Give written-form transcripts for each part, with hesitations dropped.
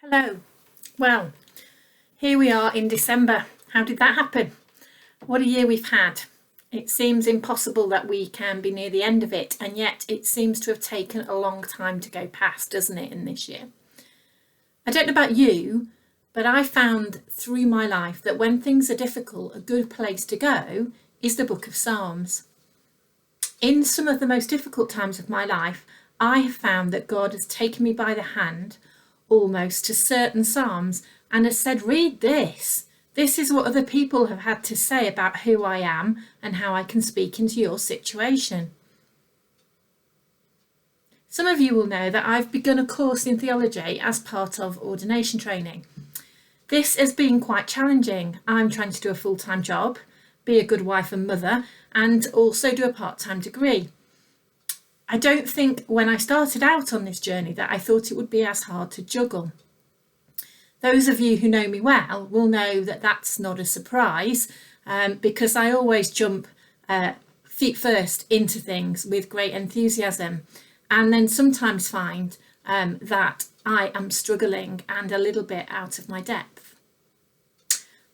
Hello. Well, here we are in December. How did that happen? What a year we've had. It seems impossible that we can be near the end of it, and yet it seems to have taken a long time to go past, doesn't it, in this year? I don't know about you, but I found through my life that when things are difficult, a good place to go is the book of Psalms. In some of the most difficult times of my life, I have found that God has taken me by the hand almost to certain Psalms and has said, read this. This is what other people have had to say about who I am and how I can speak into your situation. Some of you will know that I've begun a course in theology as part of ordination training. This has been quite challenging. I'm trying to do a full-time job, be a good wife and mother, and also do a part-time degree. I don't think when I started out on this journey that I thought it would be as hard to juggle. Those of you who know me well will know that that's not a surprise because I always jump feet first into things with great enthusiasm and then sometimes find that I am struggling and a little bit out of my depth.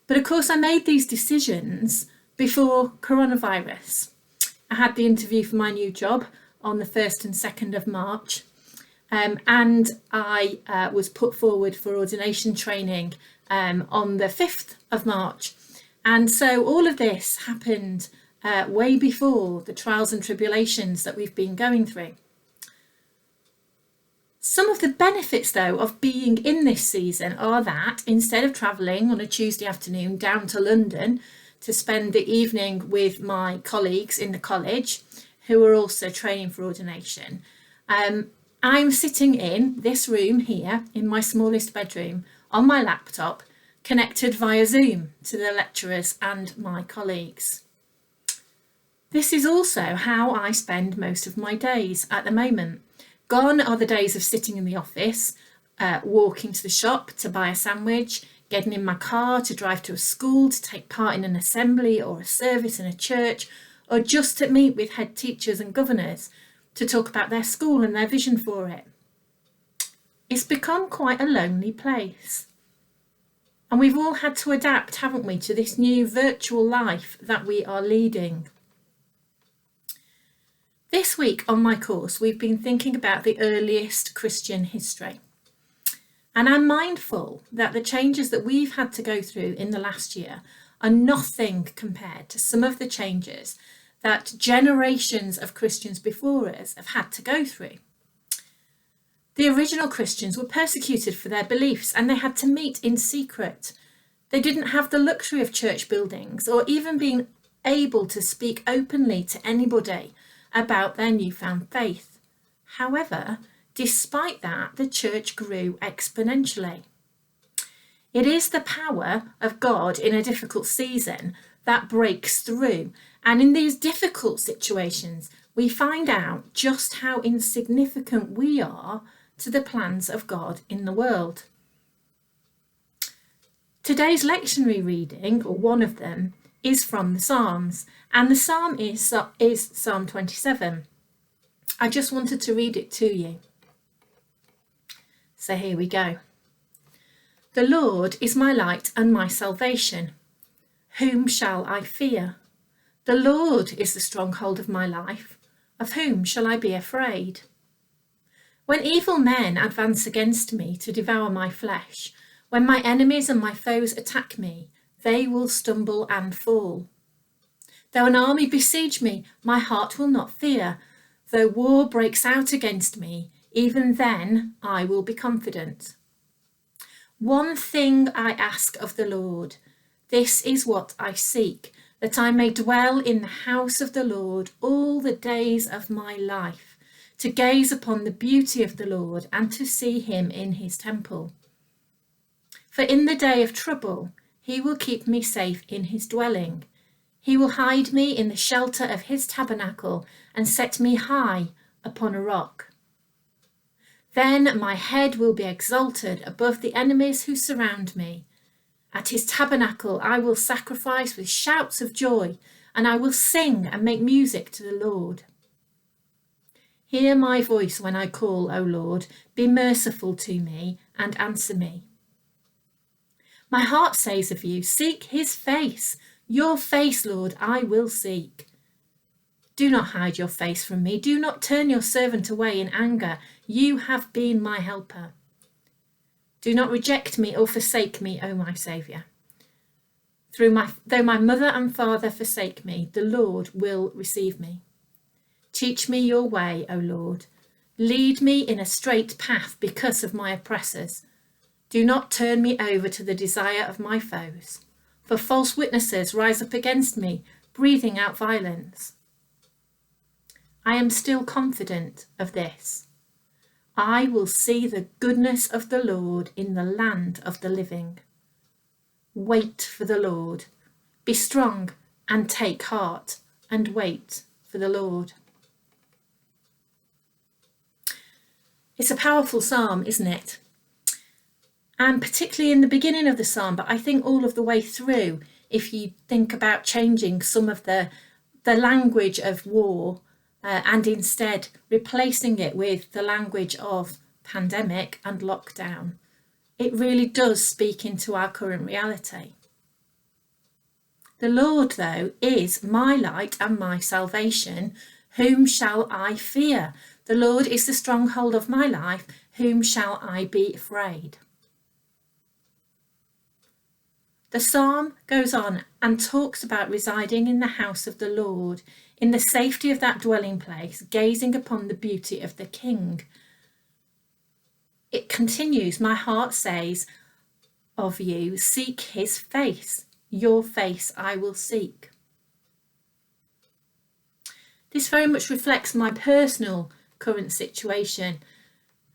But of course I made these decisions before coronavirus. I had the interview for my new job on the 1st and 2nd of March. And I was put forward for ordination training on the 5th of March. And so all of this happened way before the trials and tribulations that we've been going through. Some of the benefits, though, of being in this season are that instead of travelling on a Tuesday afternoon down to London to spend the evening with my colleagues in the college, who are also training for ordination, I'm sitting in this room here in my smallest bedroom on my laptop, connected via Zoom to the lecturers and my colleagues. This is also how I spend most of my days at the moment. Gone are the days of sitting in the office, walking to the shop to buy a sandwich, getting in my car to drive to a school to take part in an assembly or a service in a church, or just to meet with head teachers and governors to talk about their school and their vision for it. It's become quite a lonely place. And we've all had to adapt, haven't we, to this new virtual life that we are leading. This week on my course, we've been thinking about the earliest Christian history. And I'm mindful that the changes that we've had to go through in the last year are nothing compared to some of the changes that generations of Christians before us have had to go through. The original Christians were persecuted for their beliefs and they had to meet in secret. They didn't have the luxury of church buildings or even being able to speak openly to anybody about their newfound faith. However, despite that, the church grew exponentially. It is the power of God in a difficult season that breaks through. And in these difficult situations, we find out just how insignificant we are to the plans of God in the world. Today's lectionary reading, or one of them, is from the Psalms, and the psalm is Psalm 27. I just wanted to read it to you. So here we go. The Lord is my light and my salvation. Whom shall I fear? The Lord is the stronghold of my life. Of whom shall I be afraid? When evil men advance against me to devour my flesh, when my enemies and my foes attack me, they will stumble and fall. Though an army besiege me, my heart will not fear. Though war breaks out against me, even then I will be confident. One thing I ask of the Lord, this is what I seek, that I may dwell in the house of the Lord all the days of my life, to gaze upon the beauty of the Lord and to see him in his temple. For in the day of trouble, he will keep me safe in his dwelling. He will hide me in the shelter of his tabernacle and set me high upon a rock. Then my head will be exalted above the enemies who surround me. At his tabernacle I will sacrifice with shouts of joy, and I will sing and make music to the Lord. Hear my voice when I call, O Lord. Be merciful to me and answer me. My heart says of you, seek his face. Your face, Lord, I will seek. Do not hide your face from me. Do not turn your servant away in anger. You have been my helper. Do not reject me or forsake me, O my Saviour. Though my mother and father forsake me, the Lord will receive me. Teach me your way, O Lord. Lead me in a straight path because of my oppressors. Do not turn me over to the desire of my foes, for false witnesses rise up against me, breathing out violence. I am still confident of this. I will see the goodness of the Lord in the land of the living. Wait for the Lord. Be strong and take heart and wait for the Lord. It's a powerful psalm, isn't it? And particularly in the beginning of the psalm, but I think all of the way through, if you think about changing some of the language of war and instead replacing it with the language of pandemic and lockdown, it really does speak into our current reality. The Lord, though, is my light and my salvation. Whom shall I fear? The Lord is the stronghold of my life. Whom shall I be afraid? The psalm goes on and talks about residing in the house of the Lord, in the safety of that dwelling place, gazing upon the beauty of the King. It continues, my heart says of you, seek his face. Your face I will seek. This very much reflects my personal current situation.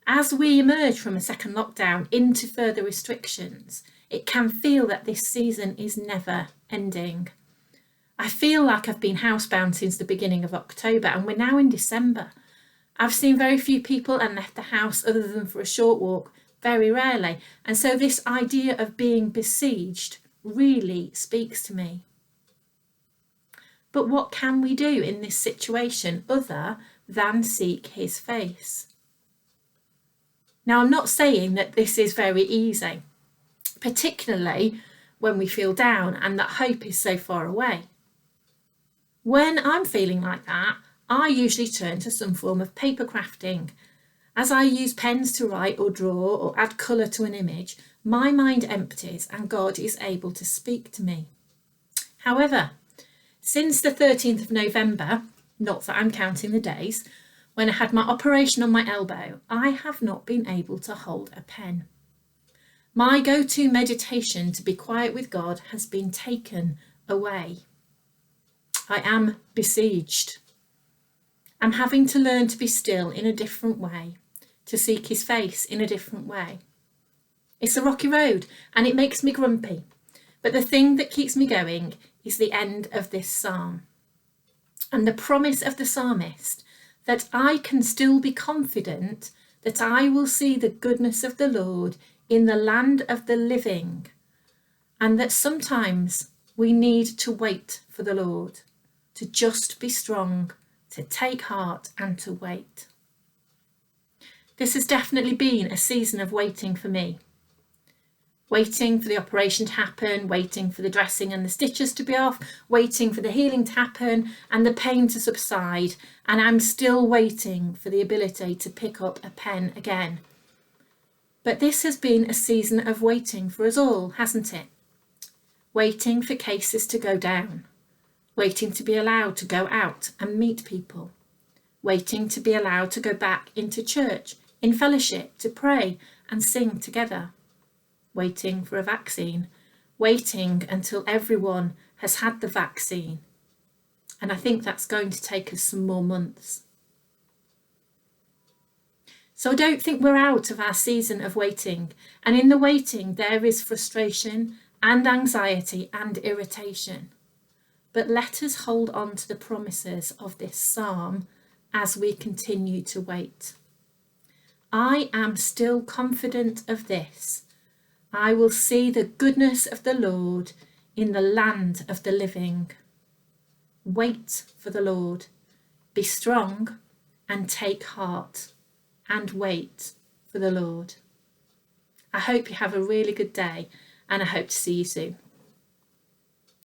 As we emerge from a second lockdown into further restrictions, it can feel that this season is never ending. I feel like I've been housebound since the beginning of October and we're now in December. I've seen very few people and left the house other than for a short walk, very rarely. And so this idea of being besieged really speaks to me. But what can we do in this situation other than seek his face? Now, I'm not saying that this is very easy, particularly when we feel down and that hope is so far away. When I'm feeling like that, I usually turn to some form of paper crafting. As I use pens to write or draw or add colour to an image, my mind empties and God is able to speak to me. However, since the 13th of November, not that I'm counting the days, when I had my operation on my elbow, I have not been able to hold a pen. My go-to meditation to be quiet with God has been taken away. I am besieged. I'm having to learn to be still in a different way, to seek his face in a different way. It's a rocky road and it makes me grumpy, but the thing that keeps me going is the end of this psalm and the promise of the psalmist that I can still be confident that I will see the goodness of the Lord in the land of the living, and that sometimes we need to wait for the Lord, to just be strong, to take heart and to wait. This has definitely been a season of waiting for me. Waiting for the operation to happen, waiting for the dressing and the stitches to be off, waiting for the healing to happen and the pain to subside. And I'm still waiting for the ability to pick up a pen again. But this has been a season of waiting for us all, hasn't it? Waiting for cases to go down. Waiting to be allowed to go out and meet people. Waiting to be allowed to go back into church, in fellowship, to pray and sing together. Waiting for a vaccine, waiting until everyone has had the vaccine. And I think that's going to take us some more months. So I don't think we're out of our season of waiting. And in the waiting, there is frustration and anxiety and irritation. But let us hold on to the promises of this psalm as we continue to wait. I am still confident of this. I will see the goodness of the Lord in the land of the living. Wait for the Lord. Be strong and take heart and wait for the Lord. I hope you have a really good day, and I hope to see you soon.